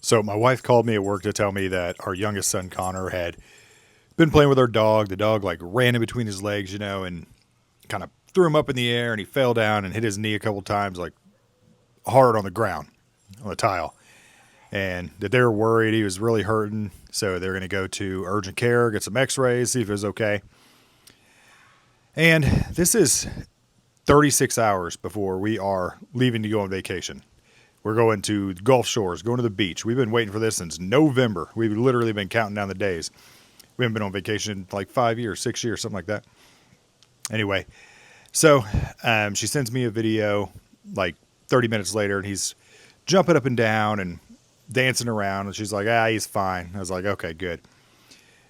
So my wife called me at work to tell me that our youngest son Connor had been playing with our dog. The dog like ran in between his legs, and kind of threw him up in the air, and he fell down and hit his knee a couple times, like hard on the ground, on the tile. And that they were worried he was really hurting, so they're going to go to urgent care, get some X-rays, see if it was okay. And this is 36 hours before we are leaving to go on vacation. We're going to Gulf Shores, going to the beach. We've been waiting for this since November. We've literally been counting down the days. We haven't been on vacation in like 5 years, 6 years, something like that. Anyway, so she sends me a video like 30 minutes later, and he's jumping up and down and dancing around. And she's like, he's fine. I was like, okay, good.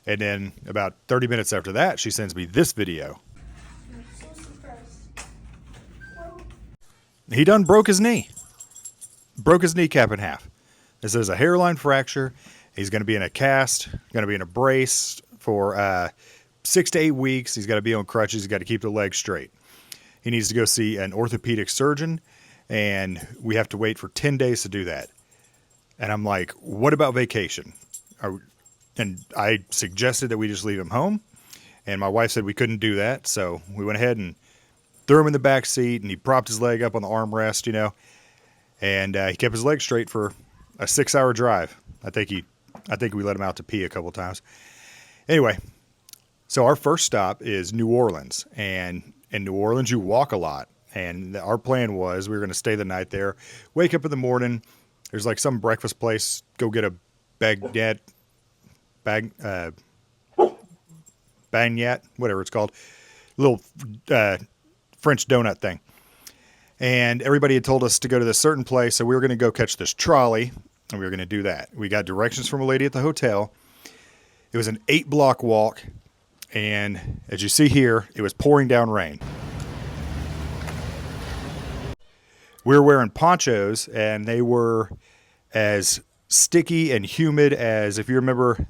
And then about 30 minutes after that, she sends me this video. He done broke his knee. Broke his kneecap in half. This is a hairline fracture. He's going to be in a cast, going to be in a brace for 6 to 8 weeks. He's got to be on crutches. He's got to keep the leg straight. He needs to go see an orthopedic surgeon, and we have to wait for 10 days to do that. And I'm like, what about vacation? And I suggested that we just leave him home, and my wife said we couldn't do that, so we went ahead and threw him in the back seat, and he propped his leg up on the armrest, and he kept his leg straight for a 6-hour drive. I think we let him out to pee a couple times. Anyway, so our first stop is New Orleans, and in New Orleans you walk a lot. And our plan was we were going to stay the night there, wake up in the morning. There's like some breakfast place. Go get a baguette, whatever it's called, little French donut thing. And everybody had told us to go to this certain place, so we were going to go catch this trolley, and we were going to do that. We got directions from a lady at the hotel. It was an 8-block walk, and as you see here, it was pouring down rain. We were wearing ponchos, and they were as sticky and humid as, if you remember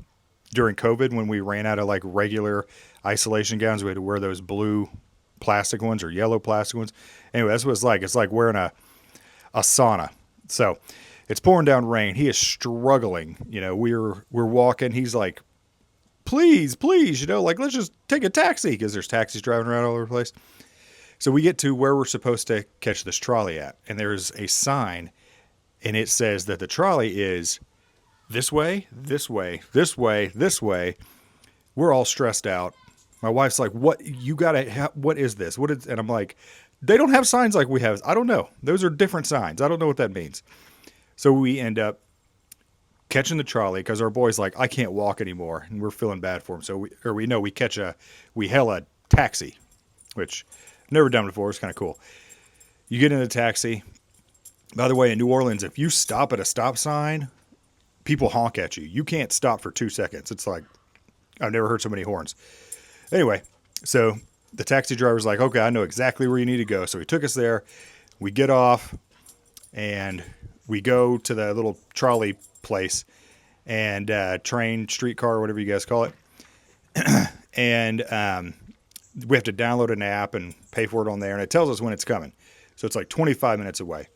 during COVID when we ran out of like regular isolation gowns, we had to wear those blue plastic ones or yellow plastic ones. Anyway, that's what it's like. It's like wearing a sauna. So it's pouring down rain. He is struggling. We're walking. He's like, please, like, let's just take a taxi, because there's taxis driving around all over the place. So we get to where we're supposed to catch this trolley at, and there's a sign, and it says that the trolley is this way, this way, this way, this way. We're all stressed out. My wife's like, what is this? And I'm like, they don't have signs like we have. I don't know. Those are different signs. I don't know what that means. So we end up catching the trolley because our boy's like, I can't walk anymore. And we're feeling bad for him. So we hail a taxi, which I've never done before. It's kind of cool. You get in a taxi. By the way, in New Orleans, if you stop at a stop sign, people honk at you. You can't stop for 2 seconds. It's like, I've never heard so many horns. Anyway, so the taxi driver's like, okay, I know exactly where you need to go. So he took us there. We get off, and we go to the little trolley place, and train, streetcar, whatever you guys call it. And we have to download an app and pay for it on there, and it tells us when it's coming. So it's like 25 minutes away.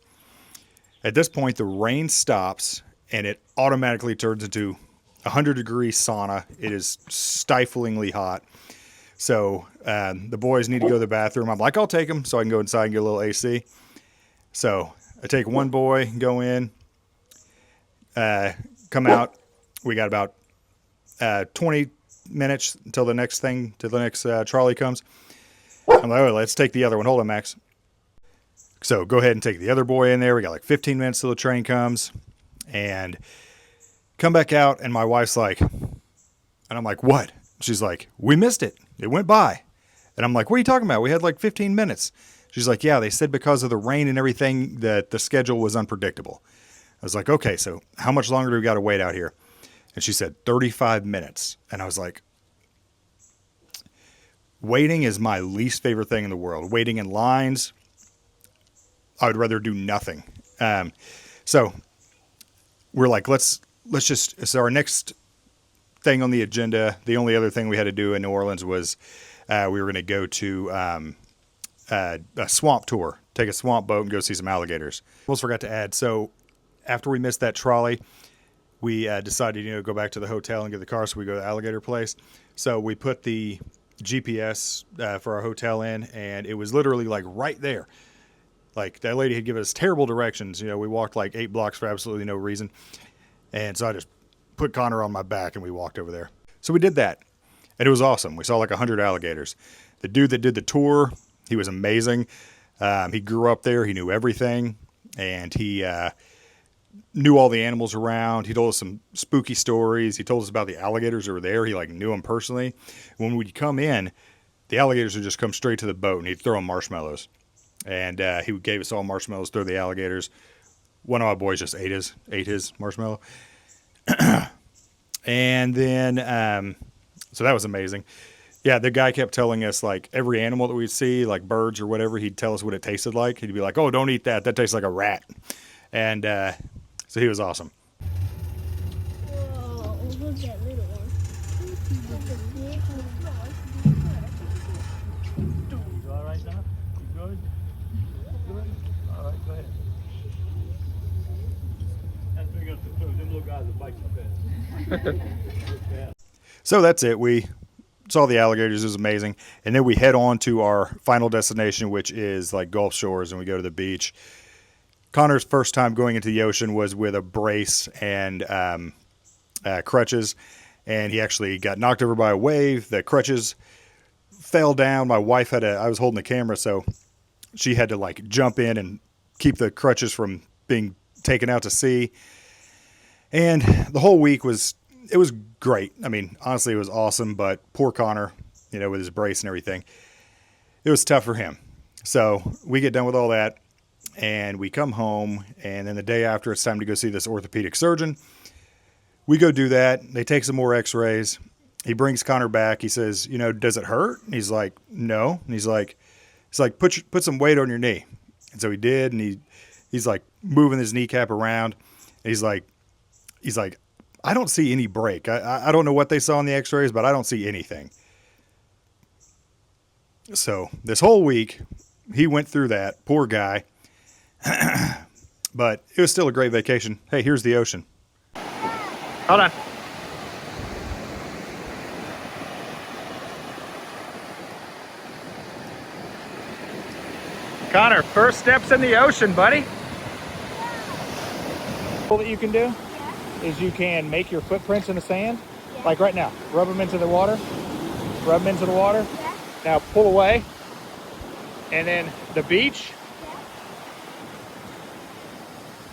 At this point, the rain stops, and it automatically turns into 100-degree sauna. It is stiflingly hot. So the boys need to go to the bathroom. I'm like, I'll take them so I can go inside and get a little AC. So I take one boy, go in, come out. We got about 20 minutes until the next trolley comes. I'm like, oh, let's take the other one. Hold on, Max. So go ahead and take the other boy in there. We got like 15 minutes till the train comes, and come back out. And my wife's like, and I'm like, what? She's like, we missed it. It went by. And I'm like, what are you talking about? We had like 15 minutes. She's like, yeah, they said because of the rain and everything that the schedule was unpredictable. I was like, okay, so how much longer do we got to wait out here? And she said 35 minutes. And I was like, waiting is my least favorite thing in the world. Waiting in lines, I would rather do nothing. So we're like, so our next thing on the agenda, the only other thing we had to do in New Orleans was we were going to go to a swamp tour, take a swamp boat and go see some alligators. Almost forgot to add, so after we missed that trolley, we decided, go back to the hotel and get the car, so we go to the alligator place. So we put the GPS for our hotel in, and it was literally like right there. Like that lady had given us terrible directions. We walked like 8 blocks for absolutely no reason. And so I just put Connor on my back and we walked over there. So we did that. And it was awesome. We saw like 100 alligators. The dude that did the tour, he was amazing. He grew up there. He knew everything. And he knew all the animals around. He told us some spooky stories. He told us about the alligators that were there. He like knew them personally. When we'd come in, the alligators would just come straight to the boat and he'd throw them marshmallows. And he gave us all marshmallows, throw the alligators. One of my boys just ate his marshmallow. And then, so that was amazing. Yeah, the guy kept telling us, like, every animal that we'd see, like birds or whatever, he'd tell us what it tasted like. He'd be like, oh, don't eat that. That tastes like a rat. And so he was awesome. Whoa, look at that little one. You all right now? You good? Good? All right, go ahead. That's big enough to food. Them little guys will bite you fast. So that's it. We saw the alligators. It was amazing. And then we head on to our final destination, which is like Gulf Shores, and we go to the beach. Connor's first time going into the ocean was with a brace and crutches, and he actually got knocked over by a wave. The crutches fell down. My wife I was holding the camera, so she had to like jump in and keep the crutches from being taken out to sea. And the whole week was great. I mean, honestly, it was awesome, but poor Connor, with his brace and everything, it was tough for him. So we get done with all that and we come home, and then the day after it's time to go see this orthopedic surgeon. We go do that. They take some more x-rays. He brings Connor back. He says, does it hurt? And he's like, no. And he's like, put some weight on your knee. And so he did. And he's like moving his kneecap around. And he's like, I don't see any break. I don't know what they saw in the x-rays, but I don't see anything. So this whole week he went through that, poor guy. But it was still a great vacation. Hey, here's the ocean. Hold on. Connor, first steps in the ocean, buddy. All that you can do is you can make your footprints in the sand, like right now. Rub them into the water. Rub them into the water. Now pull away. And then the beach.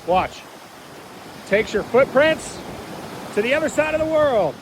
Watch. Takes your footprints to the other side of the world.